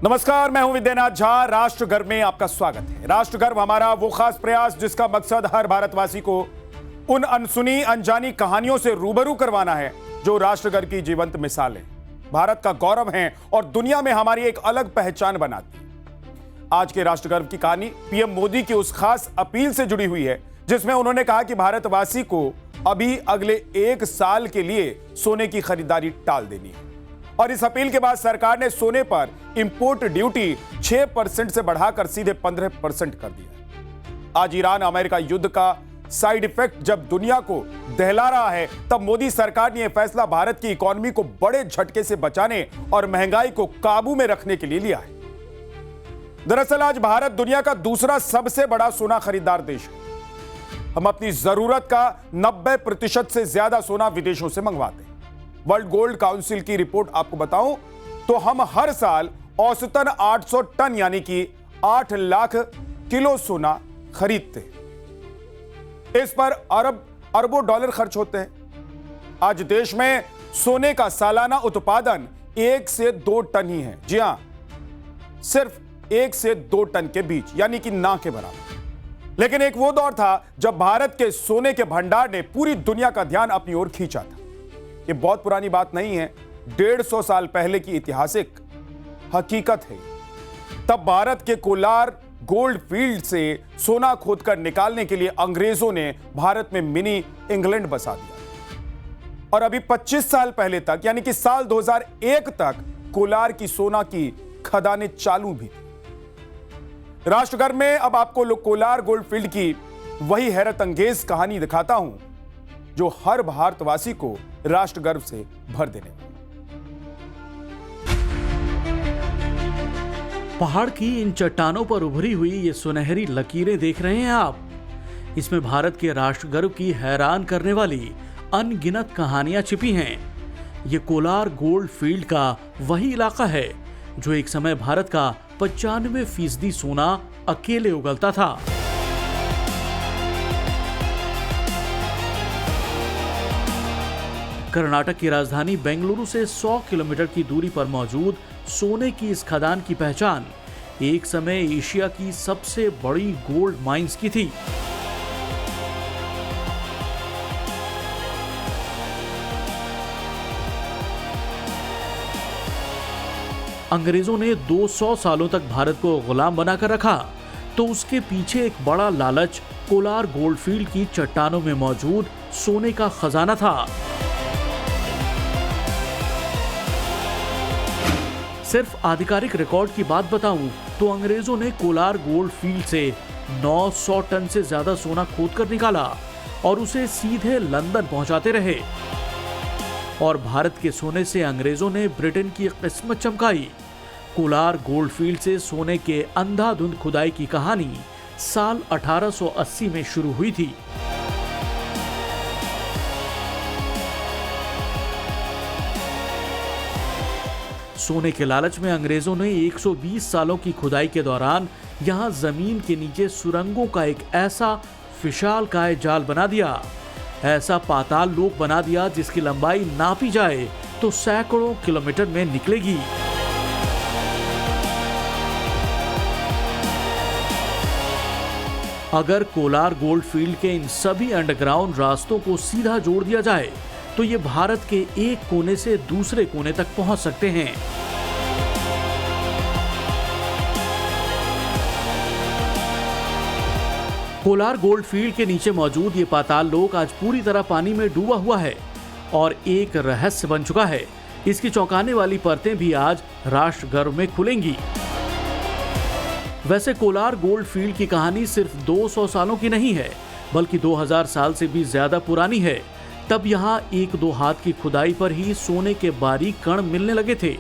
नमस्कार, मैं हूं विद्यानाथ झा। राष्ट्र गर्व में आपका स्वागत है। राष्ट्र गर्व हमारा वो खास प्रयास जिसका मकसद हर भारतवासी को उन अनसुनी अनजानी कहानियों से रूबरू करवाना है जो राष्ट्र गर्व की जीवंत मिसालें भारत का गौरव हैं और दुनिया में हमारी एक अलग पहचान बनाती है। आज के राष्ट्र गर्व की कहानी पीएम मोदी की उस खास अपील से जुड़ी हुई है जिसमें उन्होंने कहा कि भारतवासी को अभी अगले 1 साल के लिए सोने की खरीदारी टाल देनी है। और इस अपील के बाद सरकार ने सोने पर इंपोर्ट ड्यूटी 6% से बढ़ाकर सीधे 15% कर दिया। आज ईरान अमेरिका युद्ध का साइड इफेक्ट जब दुनिया को दहला रहा है, तब मोदी सरकार ने यह फैसला भारत की इकोनॉमी को बड़े झटके से बचाने और महंगाई को काबू में रखने के लिए लिया है। दरअसल आज भारत दुनिया का दूसरा सबसे बड़ा सोना खरीदार देश है। हम अपनी जरूरत का 90% से ज्यादा सोना विदेशों से मंगवाते हैं। वर्ल्ड गोल्ड काउंसिल की रिपोर्ट आपको बताऊं तो हम हर साल औसतन 800 टन यानी कि 8 लाख किलो सोना खरीदते हैं। इस पर अरबों डॉलर खर्च होते हैं। आज देश में सोने का सालाना उत्पादन 1 से 2 टन ही है। जी हां, सिर्फ 1 से 2 टन के बीच, यानी कि ना के बराबर। लेकिन एक वो दौर था जब भारत के सोने के भंडार ने पूरी दुनिया का ध्यान अपनी ओर खींचा था। ये बहुत पुरानी बात नहीं है, 150 साल पहले की ऐतिहासिक हकीकत है। तब भारत के कोलार गोल्ड फील्ड से सोना खोदकर निकालने के लिए अंग्रेजों ने भारत में मिनी इंग्लैंड बसा दिया। और अभी 25 साल पहले तक, यानी कि साल 2001 तक कोलार की सोना की खदानें चालू भी थी। राष्ट्रगर्व में अब आपको कोलार गोल्ड फील्ड की वही हैरत अंगेज कहानी दिखाता हूं जो हर भारतवासी को राष्ट्र गर्व से भर देने। पहाड़ की इन चट्टानों पर उभरी हुई ये सुनहरी लकीरें देख रहे हैं आप। इसमें भारत के राष्ट्र गर्व की हैरान करने वाली अनगिनत कहानियां छिपी हैं। ये कोलार गोल्ड फील्ड का वही इलाका है जो एक समय भारत का 95% सोना अकेले उगलता था। कर्नाटक की राजधानी बेंगलुरु से 100 किलोमीटर की दूरी पर मौजूद सोने की इस खदान की पहचान एक समय एशिया की सबसे बड़ी गोल्ड माइंस की थी। अंग्रेजों ने 200 सालों तक भारत को गुलाम बनाकर रखा, तो उसके पीछे एक बड़ा लालच कोलार गोल्ड फील्ड की चट्टानों में मौजूद सोने का खजाना था। सिर्फ आधिकारिक रिकॉर्ड की बात बताऊं तो अंग्रेजों ने कोलार गोल्ड फील्ड से 900 टन से ज्यादा सोना खोदकर निकाला और उसे सीधे लंदन पहुंचाते रहे। और भारत के सोने से अंग्रेजों ने ब्रिटेन की किस्मत चमकाई। कोलार गोल्ड फील्ड से सोने के अंधाधुंध खुदाई की कहानी साल 1880 में शुरू हुई थी। सोने के लालच में अंग्रेजों ने 120 सालों की खुदाई के दौरान यहां जमीन के नीचे सुरंगों का एक ऐसा विशालकाय जाल बना दिया, ऐसा पाताल लोक बना दिया जिसकी लंबाई नापी जाए तो सैकड़ों किलोमीटर में निकलेगी। अगर कोलार गोल्ड फील्ड के इन सभी अंडरग्राउंड रास्तों को सीधा जोड़ दिया जाए तो ये भारत के एक कोने से दूसरे कोने तक पहुंच सकते हैं। कोलार गोल्ड फील्ड के नीचे मौजूद ये पाताल लोक आज पूरी तरह पानी में डूबा हुआ है और एक रहस्य बन चुका है। इसकी चौंकाने वाली परतें भी आज राष्ट्र गर्व में खुलेंगी। वैसे कोलार गोल्ड फील्ड की कहानी सिर्फ 200 सालों की नहीं है, बल्कि 2000 साल से भी ज्यादा पुरानी है। तब यहाँ 1-2 हाथ की खुदाई पर ही सोने के बारीक कण मिलने लगे थे।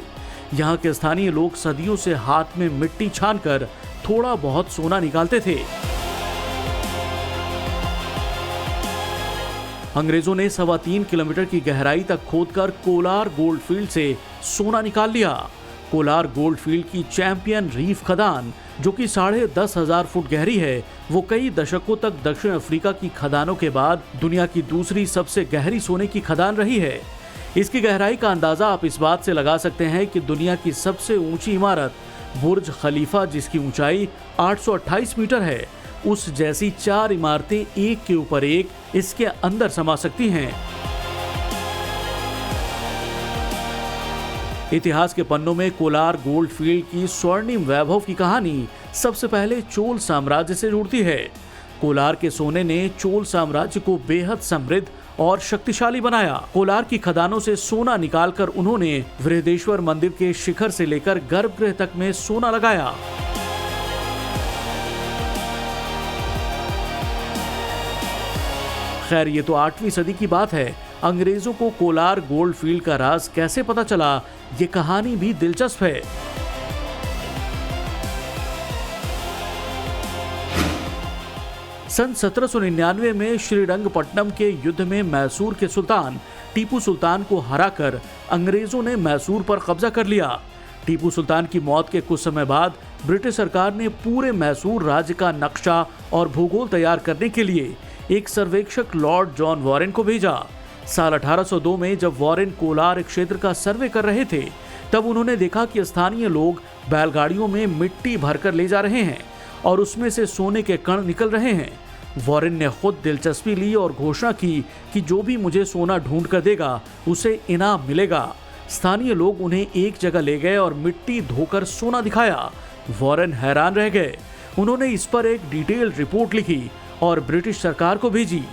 यहाँ के स्थानीय लोग सदियों से हाथ में मिट्टी छानकर थोड़ा बहुत सोना निकालते थे। अंग्रेजों ने 3.25 किलोमीटर की गहराई तक खोदकर कोलार गोल्ड फील्ड से सोना निकाल लिया। कोलार गोल्ड फील्ड की चैंपियन रीफ खदान, जो कि 10,500 फुट गहरी है, वो कई दशकों तक दक्षिण अफ्रीका की खदानों के बाद दुनिया की दूसरी सबसे गहरी सोने की खदान रही है। इसकी गहराई का अंदाजा आप इस बात से लगा सकते हैं कि दुनिया की सबसे ऊंची इमारत बुर्ज खलीफा, जिसकी ऊंचाई 828 मीटर है, उस जैसी 4 इमारतें एक के ऊपर एक इसके अंदर समा सकती हैं। इतिहास के पन्नों में कोलार गोल्ड फील्ड की स्वर्णिम वैभव की कहानी सबसे पहले चोल साम्राज्य से जुड़ती है। कोलार के सोने ने चोल साम्राज्य को बेहद समृद्ध और शक्तिशाली बनाया। कोलार की खदानों से सोना निकालकर उन्होंने बृहदेश्वर मंदिर के शिखर से लेकर गर्भगृह तक में सोना लगाया। खैर, ये तो 8वीं सदी की बात है। अंग्रेजों को कोलार गोल्ड फील्ड का राज कैसे पता चला, ये कहानी भी दिलचस्प है। सन 1799 में श्रीरंगपट्टनम के युद्ध में मैसूर के सुल्तान टीपू सुल्तान को हराकर अंग्रेजों ने मैसूर पर कब्जा कर लिया। टीपू सुल्तान की मौत के कुछ समय बाद ब्रिटिश सरकार ने पूरे मैसूर राज्य का नक्शा और भूगोल तैयार करने के लिए एक सर्वेक्षक लॉर्ड जॉन वॉरेन को भेजा। साल 1802 में जब वॉरेन कोलार क्षेत्र का सर्वे कर रहे थे, तब उन्होंने देखा कि स्थानीय लोग बैलगाड़ियों में मिट्टी भरकर ले जा रहे हैं और उसमें से सोने के कण निकल रहे हैं। वॉरेन ने खुद दिलचस्पी ली और घोषणा की कि जो भी मुझे सोना ढूंढ कर देगा उसे इनाम मिलेगा। स्थानीय लोग उन्हें एक जगह ले गए और मिट्टी धोकर सोना दिखाया। वॉरेन हैरान रह गए। उन्होंने इस पर एक डिटेल्ड रिपोर्ट लिखी और ब्रिटिश सरकार को भेजी।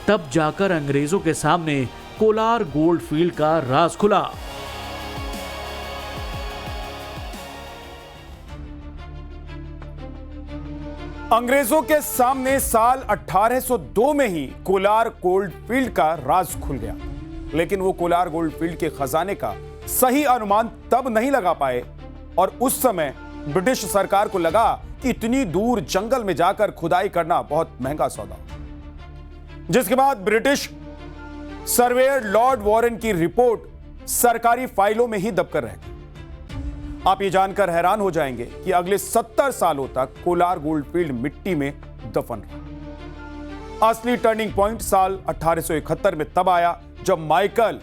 तब जाकर अंग्रेजों के सामने कोलार गोल्ड फील्ड का राज खुला। अंग्रेजों के सामने साल 1802 में ही कोलार गोल्ड फील्ड का राज खुल गया, लेकिन वो कोलार गोल्ड फील्ड के खजाने का सही अनुमान तब नहीं लगा पाए और उस समय ब्रिटिश सरकार को लगा कि इतनी दूर जंगल में जाकर खुदाई करना बहुत महंगा सौदा, जिसके बाद ब्रिटिश सर्वेयर लॉर्ड वॉरेन की रिपोर्ट सरकारी फाइलों में ही दबकर रह गई। आप ये जानकर हैरान हो जाएंगे कि अगले 70 सालों तक कोलार गोल्ड फील्ड मिट्टी में दफन रहा। असली टर्निंग पॉइंट साल 1871 में तब आया जब माइकल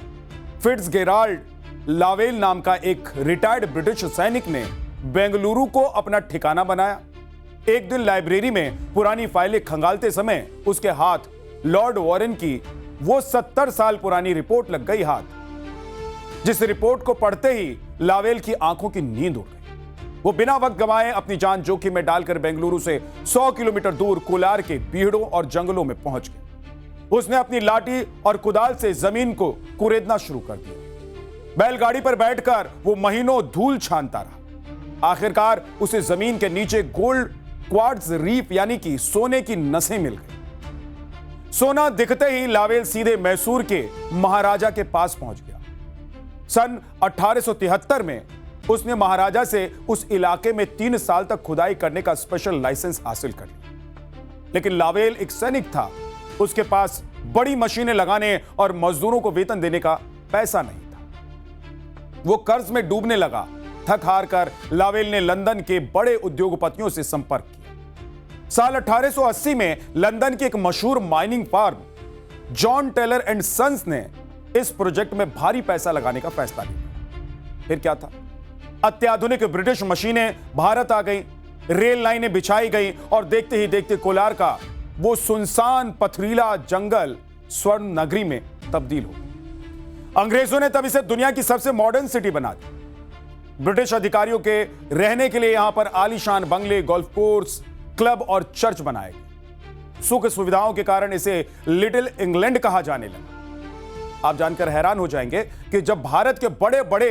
फिट्जगेराल्ड लावेल नाम का एक रिटायर्ड ब्रिटिश सैनिक ने बेंगलुरु को अपना ठिकाना बनाया। एक दिन लाइब्रेरी में पुरानी फाइलें खंगालते समय उसके हाथ लॉर्ड वॉरेन की वो 70 साल पुरानी रिपोर्ट लग गई हाथ, जिस रिपोर्ट को पढ़ते ही लावेल की आंखों की नींद उड़ गई। वो बिना वक्त गंवाए अपनी जान जोखिम में डालकर बेंगलुरु से 100 किलोमीटर दूर कोलार के बीहड़ों और जंगलों में पहुंच गए। उसने अपनी लाठी और कुदाल से जमीन को कुरेदना शुरू कर दिया। बैलगाड़ी पर बैठकर वो महीनों धूल छानता रहा। आखिरकार उसे जमीन के नीचे गोल्ड क्वार्ट्ज रीफ यानी कि सोने की नसें मिल गई। सोना दिखते ही लावेल सीधे मैसूर के महाराजा के पास पहुंच गया। सन 1873 में उसने महाराजा से उस इलाके में 3 साल तक खुदाई करने का स्पेशल लाइसेंस हासिल कर लिया। लेकिन लावेल एक सैनिक था, उसके पास बड़ी मशीनें लगाने और मजदूरों को वेतन देने का पैसा नहीं था। वो कर्ज में डूबने लगा। थक हार कर लावेल ने लंदन के बड़े उद्योगपतियों से संपर्क किया। साल 1880 में लंदन की एक मशहूर mining firm John Taylor and Sons ने इस प्रोजेक्ट में भारी पैसा लगाने का फैसला लिया। फिर क्या था, अत्याधुनिक ब्रिटिश मशीनें भारत आ गईं, रेल लाइनें बिछाई गईं और देखते ही देखते कोलार का वो सुनसान पथरीला जंगल स्वर्ण नगरी में तब्दील हो गया। अंग्रेजों ने तब इसे दुनिया की सबसे मॉडर्न सिटी बना दी। ब्रिटिश अधिकारियों के रहने के लिए यहां पर आलीशान बंगले, गोल्फ कोर्स, क्लब और चर्च बनाए गए। सुख सुविधाओं के कारण इसे लिटिल इंग्लैंड कहा जाने लगा। आप जानकर हैरान हो जाएंगे कि जब भारत के बड़े बड़े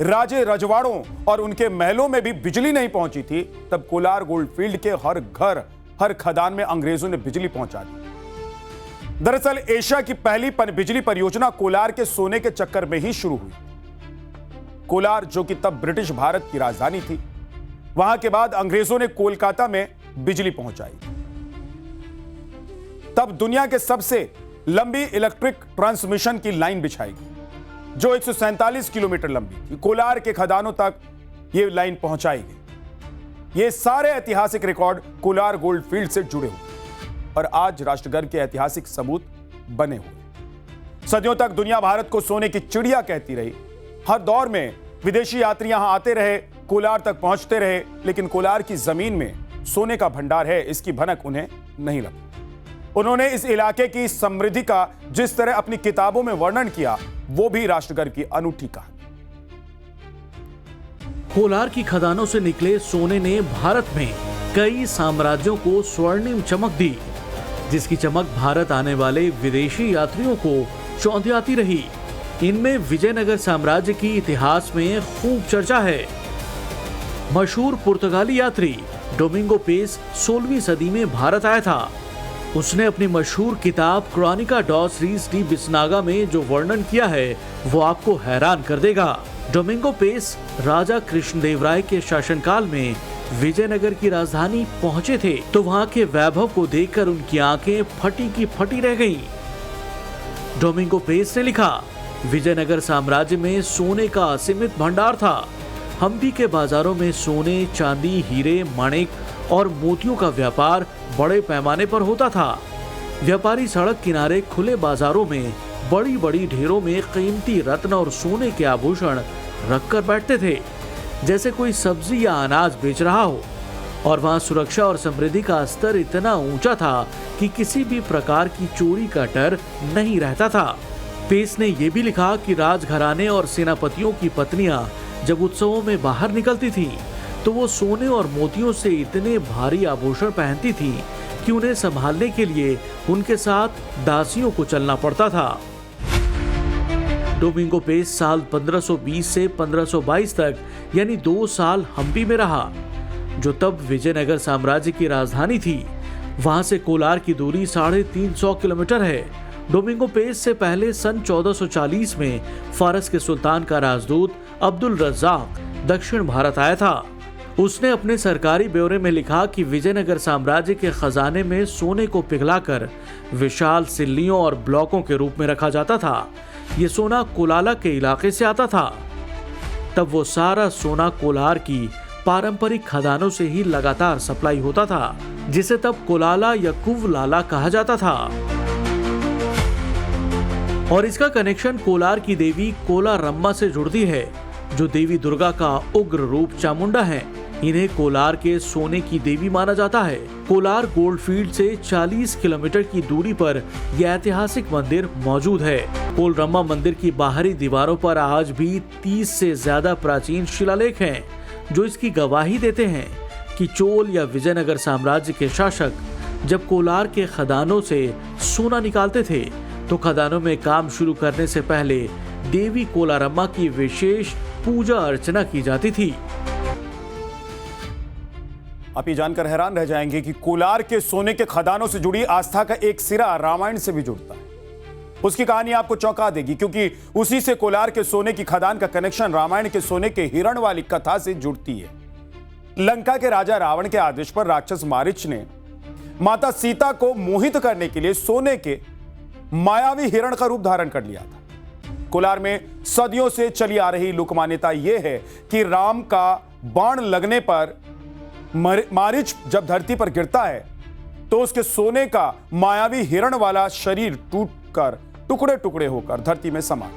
राजे रजवाड़ों और उनके महलों में भी बिजली नहीं पहुंची थी, तब कोलार गोल्ड फील्ड के हर घर, हर खदान में अंग्रेजों ने बिजली पहुंचा दी। दरअसल एशिया की पहली पनबिजली परियोजना कोलार के सोने के चक्कर में ही शुरू हुई। कोलार, जो कि तब ब्रिटिश भारत की राजधानी थी, वहां के बाद अंग्रेजों ने कोलकाता में बिजली पहुंचाई। तब दुनिया के सबसे लंबी इलेक्ट्रिक ट्रांसमिशन की लाइन बिछाई गई, जो 147 किलोमीटर लंबी थी। कोलार के खदानों तक यह लाइन पहुंचाई गई। ये सारे ऐतिहासिक रिकॉर्ड कोलार गोल्ड फील्ड से जुड़े हुए और आज राष्ट्रगर्व के ऐतिहासिक सबूत बने हुए। सदियों तक दुनिया भारत को सोने की चिड़िया कहती रही। हर दौर में विदेशी यात्री यहां आते रहे, कोलार तक पहुंचते रहे, लेकिन कोलार की जमीन में सोने का भंडार है, इसकी भनक उन्हें नहीं लगी। उन्होंने इस इलाके की समृद्धि का जिस तरह अपनी किताबों में वर्णन किया, वो भी राष्ट्रगर्व की अनूठी कहानी। कोलार की खदानों से निकले सोने ने भारत में कई साम्राज्यों को स्वर्णिम चमक दी, जिसकी चमक भारत आने वाले विदेशी यात्रियों को चौंधियाती रही। इनमें विजयनगर साम्राज्य की इतिहास में खूब चर्चा है। मशहूर पुर्तगाली यात्री डोमिंगो पेस 16वीं सदी में भारत आया था। उसने अपनी मशहूर किताब क्रॉनिका डॉस रीस डी बिस्नागा में जो वर्णन किया है वो आपको हैरान कर देगा। डोमिंगो पेस राजा कृष्णदेवराय के शासनकाल में विजयनगर की राजधानी पहुंचे थे, तो वहां के वैभव को देखकर उनकी आंखें फटी की फटी रह गईं। डोमिंगो पेस ने लिखा, विजयनगर साम्राज्य में सोने का असीमित भंडार था। हम्पी के बाजारों में सोने, चांदी, हीरे, माणिक और मोतियों का व्यापार बड़े पैमाने पर होता था। व्यापारी सड़क किनारे खुले बाजारों में बड़ी बड़ी ढेरों में कीमती रत्न और सोने के आभूषण रखकर बैठते थे, जैसे कोई सब्जी या अनाज बेच रहा हो। और वहां सुरक्षा और समृद्धि का स्तर इतना ऊंचा था कि किसी भी प्रकार की चोरी का डर नहीं रहता था। पेस ने यह भी लिखा कि राजघराने और सेनापतियों की पत्नियां जब उत्सवों में बाहर निकलती थीं, तो वो सोने और मोतियों से इतने भारी आभूषण पहनती थीं कि उन्हें संभालने के लिए उनके साथ दासियों को चलना पड़ता था। डोमिंगो पेस साल 1520 से 1522 तक यानी 2 साल हम्पी में रहा, जो तब विजयनगर साम्राज्य की राजधानी थी। वहां से कोलार की दूरी 350 किलोमीटर है। डोमिंगो पेस से पहले सन 1440 में फारस के सुल्तान का राजदूत अब्दुल रज़्ज़ाक दक्षिण भारत आया था। उसने अपने सरकारी ब्यौरे में लिखा कि विजयनगर साम्राज्य के खजाने में सोने को पिघलाकर विशाल सिल्लियों और ब्लॉकों के रूप में रखा जाता था। ये सोना कोलाला के इलाके से आता था। तब वो सारा सोना कोलार की पारंपरिक खदानों से ही लगातार सप्लाई होता था, जिसे तब कोलाला या कुवलाला कहा जाता था। और इसका कनेक्शन कोलार की देवी कोलारम्मा से जुड़ती है, जो देवी दुर्गा का उग्र रूप चामुंडा है। इन्हें कोलार के सोने की देवी माना जाता है। कोलार गोल्डफील्ड से 40 किलोमीटर की दूरी पर यह ऐतिहासिक मंदिर मौजूद है। कोलरम्मा मंदिर की बाहरी दीवारों पर आज भी 30 से ज्यादा प्राचीन शिलालेख हैं, जो इसकी गवाही देते हैं कि चोल या विजयनगर साम्राज्य के शासक जब कोलार के खदानों से सोना निकालते थे, तो खदानों में काम शुरू करने से पहले देवी कोलारम्मा की विशेष पूजा अर्चना की जाती थी। आप ये जानकर हैरान रह जाएंगे कि कोलार के सोने के खदानों से जुड़ी आस्था का एक सिरा रामायण से भी जुड़ता है। उसकी कहानी आपको चौंका देगी, क्योंकि उसी से कोलार के सोने की खदान का कनेक्शन रामायण के सोने के हिरण वाली कथा से जुड़ती है। लंका के राजा रावण के आदेश पर राक्षस मारीच ने माता सीता को मोहित करने के लिए सोने के मायावी हिरण का रूप धारण कर लिया था। कोलार में सदियों से चली आ रही लोक मान्यता यह है कि राम का बाण लगने पर मारीच जब धरती पर गिरता है, तो उसके सोने का मायावी हिरण वाला शरीर टूटकर टुकड़े टुकड़े होकर धरती में समा।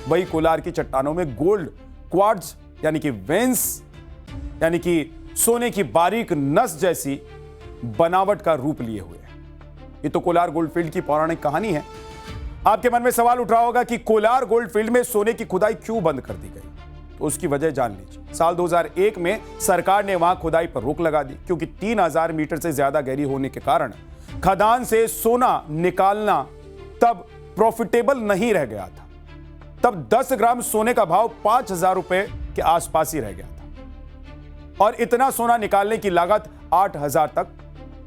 वही कोलार की चट्टानों में गोल्ड क्वार्ट्ज यानी कि वेंस यानी कि सोने की बारीक नस जैसी बनावट का रूप लिए हुए हैं। ये तो कोलार गोल्डफील्ड की पौराणिक कहानी है। आपके मन में सवाल उठ रहा होगा कि कोलार गोल्डफील्ड में सोने की खुदाई क्यों बंद कर दी गई, तो उसकी वजह जान लीजिए। साल 2001 में सरकार ने वहां खुदाई पर रोक लगा दी, क्योंकि 3000 मीटर से ज्यादा गहरी होने के कारण खदान से सोना निकालना तब प्रॉफिटेबल नहीं रह गया था। तब 10 ग्राम सोने का भाव 5000 रुपए के आसपास ही रह गया था, और इतना सोना निकालने की लागत 8000 तक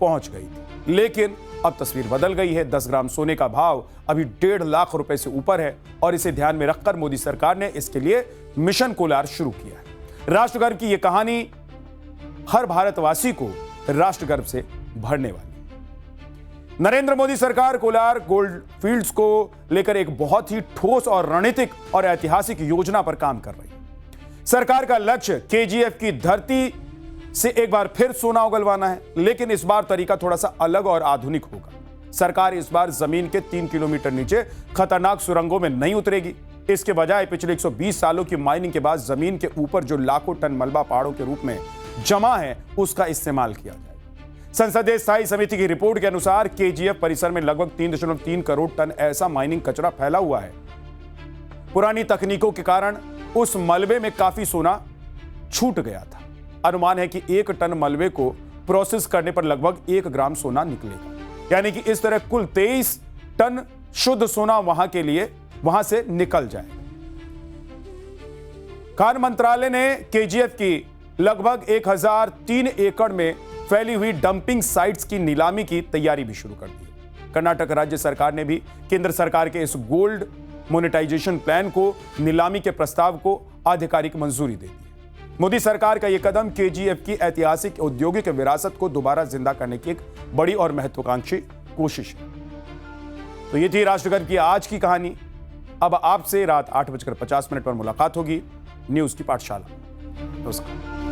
पहुंच गई थी। लेकिन अब तस्वीर बदल गई है। 10 ग्राम सोने का भाव अभी 1.5 लाख रुपए से ऊपर है, और इसे ध्यान में रखकर मोदी सरकार ने इसके लिए मिशन कोलार शुरू किया है। राष्ट्रगर्व की यह कहानी हर भारतवासी को राष्ट्रगर्व से भरने वाली है। नरेंद्र मोदी सरकार कोलार गोल्ड फील्ड्स को लेकर एक बहुत ही ठोस और रणनीतिक और ऐतिहासिक योजना पर काम कर रही है। सरकार का लक्ष्य केजीएफ की धरती से एक बार फिर सोना उगलवाना है, लेकिन इस बार तरीका थोड़ा सा अलग और आधुनिक होगा। सरकार इस बार जमीन के 3 किलोमीटर नीचे खतरनाक सुरंगों में नहीं उतरेगी। इसके बजाय पिछले 120 सालों की माइनिंग के बाद जमीन के ऊपर जो लाखों टन मलबा पहाड़ों के रूप में जमा है उसका इस्तेमाल किया जाए। संसदीय स्थायी समिति की रिपोर्ट के अनुसार केजीएफ परिसर में लगभग 3.3 करोड़ टन ऐसा माइनिंग कचरा फैला हुआ है। पुरानी तकनीकों के कारण उस मलबे में काफी सोना छूट गया था। अनुमान है कि 1 टन मलबे को प्रोसेस करने पर लगभग 1 ग्राम सोना निकलेगा, यानी कि इस तरह कुल 23 टन शुद्ध सोना वहां से निकल जाएगा। खान मंत्रालय ने केजीएफ की लगभग 1003 एकड़ में फैली हुई डंपिंग साइट्स की नीलामी की तैयारी भी शुरू कर दी है। कर्नाटक राज्य सरकार ने भी केंद्र सरकार के इस गोल्ड मोनेटाइजेशन प्लान को नीलामी के प्रस्ताव को आधिकारिक मंजूरी दे दी है। मोदी सरकार का यह कदम केजीएफ की ऐतिहासिक औद्योगिक विरासत को दोबारा जिंदा करने की एक बड़ी और महत्वाकांक्षी कोशिश है। तो ये थी राष्ट्रगर्व की आज की कहानी। अब आपसे रात 8:50 पर मुलाकात होगी न्यूज की पाठशाला। नमस्कार।